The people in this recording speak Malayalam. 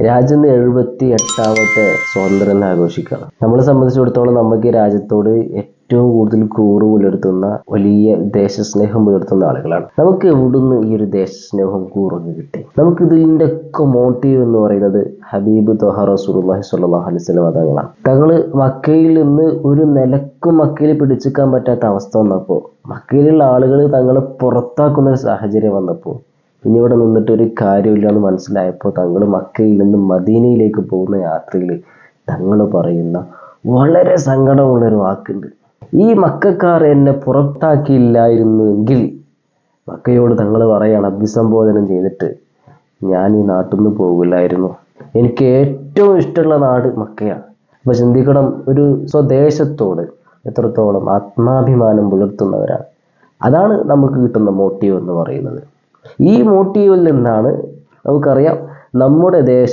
രാജ്യം 78ാമത്തെ സ്വാതന്ത്ര്യം ആഘോഷിക്കുകയാണ്. നമ്മളെ സംബന്ധിച്ചിടത്തോളം നമുക്ക് ഈ രാജ്യത്തോട് ഏറ്റവും കൂടുതൽ കൂറ് പുലർത്തുന്ന വലിയ ദേശസ്നേഹം പുലർത്തുന്ന ആളുകളാണ്. നമുക്ക് എവിടുന്ന് ഈ ഒരു ദേശസ്നേഹവും കൂറൊക്കെ കിട്ടി? നമുക്ക് ഇതിൻ്റെ ഒക്കെ മോട്ടീവ് എന്ന് പറയുന്നത് ഹബീബ് ത്വഹ റസൂലുള്ളാഹി സ്വല്ലല്ലാഹു അലൈഹി വസല്ലം തങ്ങളാണ്. തങ്ങള് മക്കയിൽ നിന്ന് ഒരു നിലക്കും മക്കയിൽ പിടിച്ചെടുക്കാൻ പറ്റാത്ത അവസ്ഥ വന്നപ്പോൾ, മക്കയിലുള്ള ആളുകൾ തങ്ങളെ പുറത്താക്കുന്ന ഒരു സാഹചര്യം വന്നപ്പോൾ, ഇനി ഇവിടെ നിന്നിട്ട് ഒരു കാര്യമില്ല എന്ന് മനസ്സിലായപ്പോൾ തങ്ങൾ മക്കയിൽ നിന്ന് മദീനയിലേക്ക് പോകുന്ന യാത്രയിൽ തങ്ങൾ പറയുന്ന വളരെ സങ്കടമുള്ളൊരു വാക്കുണ്ട്. ഈ മക്കക്കാർ എന്നെ പുറത്താക്കിയില്ലായിരുന്നുവെങ്കിൽ, മക്കയോട് തങ്ങൾ പറയാണ് അഭിസംബോധന ചെയ്തിട്ട്, ഞാൻ ഈ നാട്ടിൽ നിന്ന് പോകില്ലായിരുന്നു. എനിക്ക് ഏറ്റവും ഇഷ്ടമുള്ള നാട് മക്കയാണ്. അപ്പോൾ ചിന്തിക്കണം, ഒരു സ്വദേശത്തോട് എത്രത്തോളം ആത്മാഭിമാനം പുലർത്തുന്നവരാണ്. അതാണ് നമുക്ക് കിട്ടുന്ന മോട്ടീവ് എന്ന് പറയുന്നത്. ഈ മോട്ടീവിൽ നിന്നാണ് നമുക്കറിയാം നമ്മുടെ